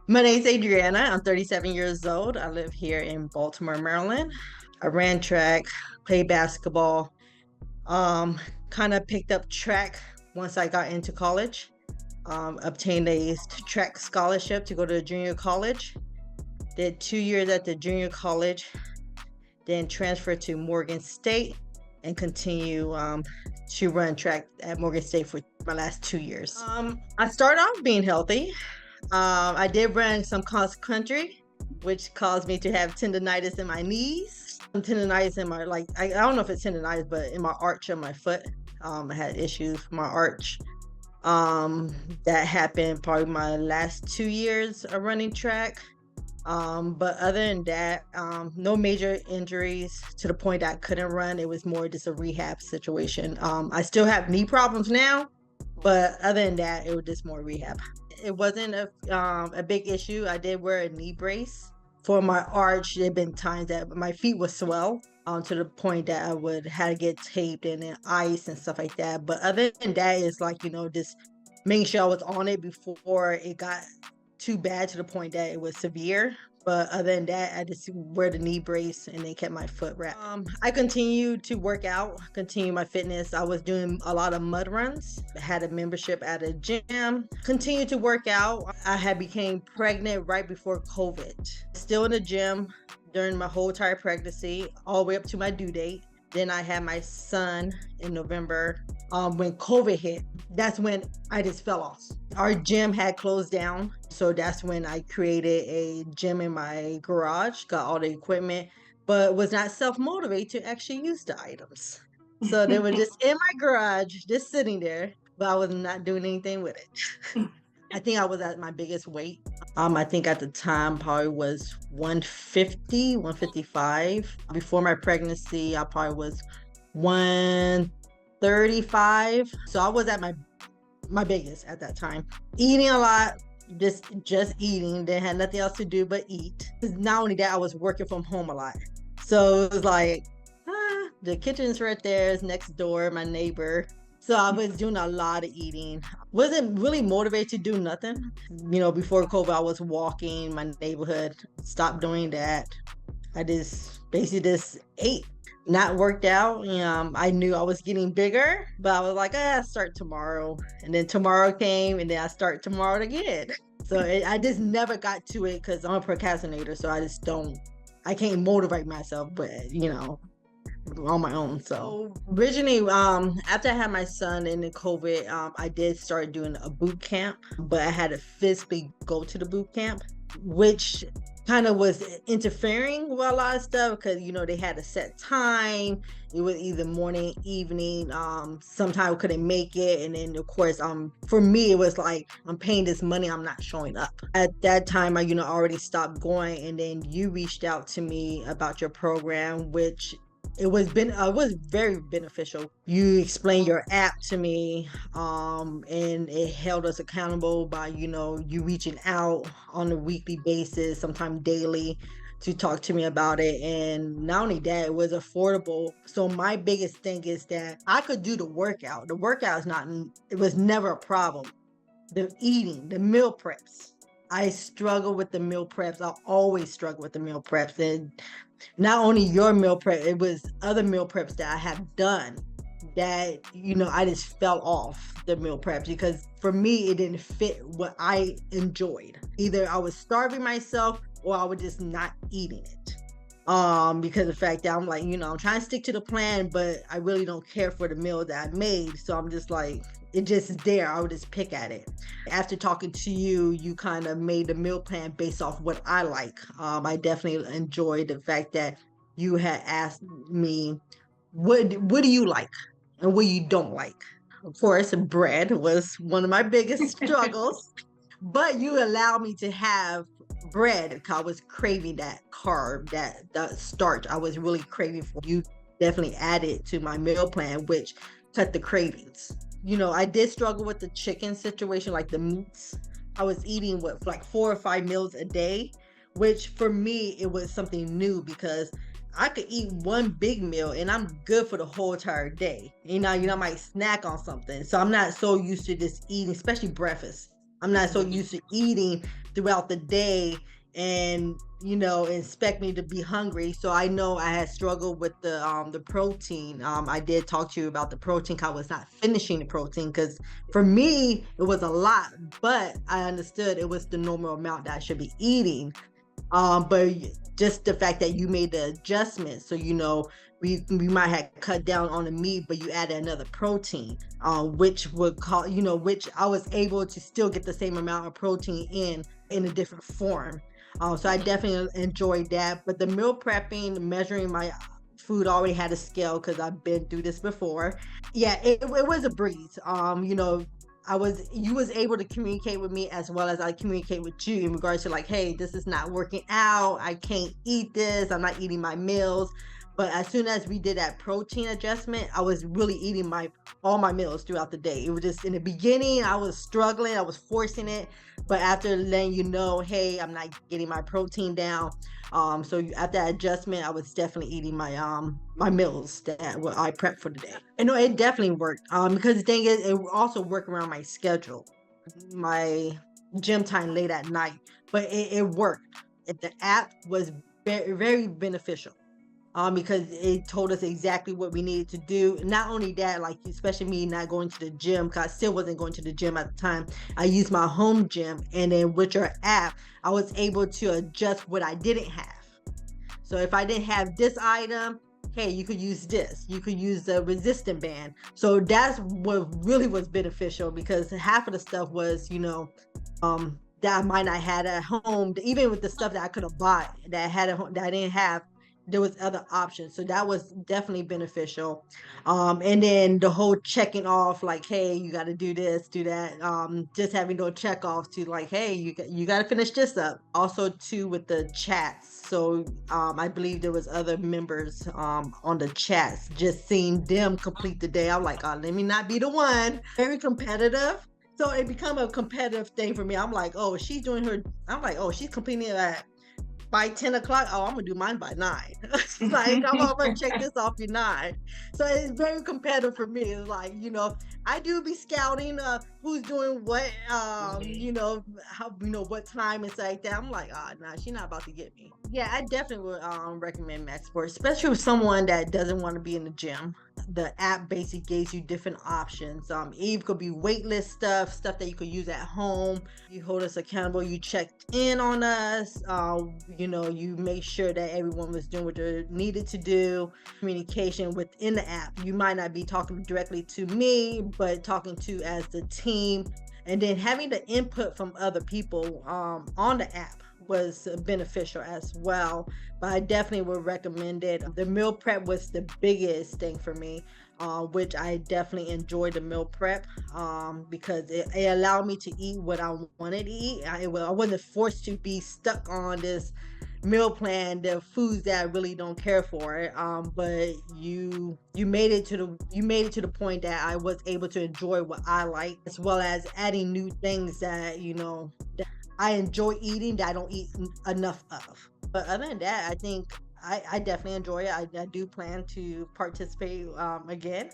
My name's Adrianna. I'm 37 years old. I live here in Baltimore, Maryland. I ran track, played basketball, um, kind of picked up track once I got into college. Obtained a track scholarship to go to junior college. Did 2 years at the junior college, then transferred to Morgan State and continue to run track at Morgan State for my last 2 years. I started off being healthy. I did run some cross country, which caused me to have tendonitis in my knees. Tendonitis in my I don't know if it's tendonitis, but in my arch of my foot. I had issues with my arch. That happened probably my last 2 years of running track. But other than that, no major injuries to the point that I couldn't run. It was more just a rehab situation. I still have knee problems now, but other than that, it was just more rehab. It wasn't a big issue. I did wear a knee brace for my arch. There have been times that my feet would swell to the point that I would have to get taped and then ice and stuff like that. But other than that, it's just making sure I was on it before it got too bad to the point that it was severe. But other than that, I just wear the knee brace and they kept my foot wrapped. I continued to work out, continue my fitness. I was doing a lot of mud runs. I had a membership at a gym. Continued to work out. I had became pregnant right before COVID. Still in the gym during my whole entire pregnancy, all the way up to my due date. Then I had my son in November. When COVID hit, that's when I just fell off. Our gym had closed down. So that's when I created a gym in my garage, got all the equipment, but was not self-motivated to actually use the items. So they were just in my garage, just sitting there, but I was not doing anything with it. I think I was at my biggest weight. I think at the time probably was 150, 155. Before my pregnancy, I probably was 135. So I was at my biggest at that time. Eating a lot, just eating. They had nothing else to do but eat. Not only that, I was working from home a lot. So it was like, the kitchen's right there, it's next door, my neighbor. So I was doing a lot of eating. Wasn't really motivated to do nothing. Before COVID, I was walking my neighborhood. Stopped doing that. I just basically just ate. Not worked out. I knew I was getting bigger, but I was like, start tomorrow. And then tomorrow came, and then I start tomorrow again. So I just never got to it because I'm a procrastinator. So I can't motivate myself, but on my own. So originally, after I had my son and the COVID, I did start doing a boot camp, but I had to physically go to the boot camp, which kind of was interfering with a lot of stuff because they had a set time. It was either morning, evening. Sometimes I couldn't make it, and then of course, for me it was like I'm paying this money, I'm not showing up. At that time, I already stopped going, and then you reached out to me about your program, which it was very beneficial. You explained your app to me, and it held us accountable by you reaching out on a weekly basis, sometimes daily, to talk to me about it. And not only that, it was affordable. So my biggest thing is that I could do the workout. The workout it was never a problem. The eating, the meal preps, I struggle with the meal preps. I always struggle with the meal preps. And not only your meal prep, it was other meal preps that I have done that, I just fell off the meal preps because for me, it didn't fit what I enjoyed. Either I was starving myself or I was just not eating it. Because of the fact that I'm like, I'm trying to stick to the plan, but I really don't care for the meal that I made. So I'm just like, it just is there. I would just pick at it. After talking to you, you kind of made the meal plan based off what I like. I definitely enjoyed the fact that you had asked me, what do you like and what you don't like? Of course, bread was one of my biggest struggles, but you allowed me to have bread because I was craving that carb, that starch. I was really craving for. You definitely added to my meal plan, which cut the cravings. I did struggle with the chicken situation, like the meats. I was eating like 4 or 5 meals a day, which for me, it was something new because I could eat one big meal and I'm good for the whole entire day. I might snack on something. So I'm not so used to just eating, especially breakfast. I'm not so used to eating throughout the day and expect me to be hungry. So I know I had struggled with the protein. I did talk to you about the protein 'cause I was not finishing the protein because for me it was a lot, but I understood it was the normal amount that I should be eating. But just the fact that you made the adjustment, so we might have cut down on the meat, but you added another protein, which would call which I was able to still get the same amount of protein in a different form. So I definitely enjoyed that. But the meal prepping, measuring my food, I already had a scale because I've been through this before. Yeah, it was a breeze. You was able to communicate with me as well as I communicate with you in regards to like, hey, this is not working out. I can't eat this. I'm not eating my meals. But as soon as we did that protein adjustment, I was really eating all my meals throughout the day. It was just in the beginning, I was struggling, I was forcing it. But after letting you know, hey, I'm not getting my protein down. So after that adjustment, I was definitely eating my meals that I prepped for the day. And no, it definitely worked. Because the thing is, it also worked around my schedule, my gym time late at night. But it worked. The app was very, very beneficial. Because it told us exactly what we needed to do. Not only that, like especially me not going to the gym, because I still wasn't going to the gym at the time. I used my home gym, and then with your app, I was able to adjust what I didn't have. So if I didn't have this item, hey, you could use this. You could use the resistant band. So that's what really was beneficial, because half of the stuff was, that I might not have at home. Even with the stuff that I could have bought that I had at home that I didn't have, there was other options. So that was definitely beneficial. And then the whole checking off, like, hey, you got to do this, do that. Just having those check offs to like, hey, you got to finish this up. Also too with the chats. So I believe there was other members on the chats. Just seeing them complete the day, I'm like, oh, let me not be the one. Very competitive. So it become a competitive thing for me. I'm like, oh, she's doing her. I'm like, oh, she's completing it by 10 o'clock. Oh, I'm gonna do mine by 9. Like, I'm gonna check this off at 9. So it's very competitive for me. It's like, I do be scouting who's doing what, how, what time and stuff like that. I'm like, oh, nah, she's not about to get me. Yeah, I definitely would recommend Max Sport, especially with someone that doesn't want to be in the gym. The app basically gives you different options. It could be weightless stuff that you could use at home. You hold us accountable. You checked in on us. You make sure that everyone was doing what they needed to do. Communication within the app. You might not be talking directly to me, but talking to as the team. And then having the input from other people on the app was beneficial as well. But I definitely would recommend it. The meal prep was the biggest thing for me, which I definitely enjoyed the meal prep because it allowed me to eat what I wanted to eat. I wasn't forced to be stuck on this meal plan, the foods that I really don't care for. But you made it to the point that I was able to enjoy what I like, as well as adding new things that that I enjoy eating that I don't eat enough of. But other than that, I think I definitely enjoy it. I do plan to participate again.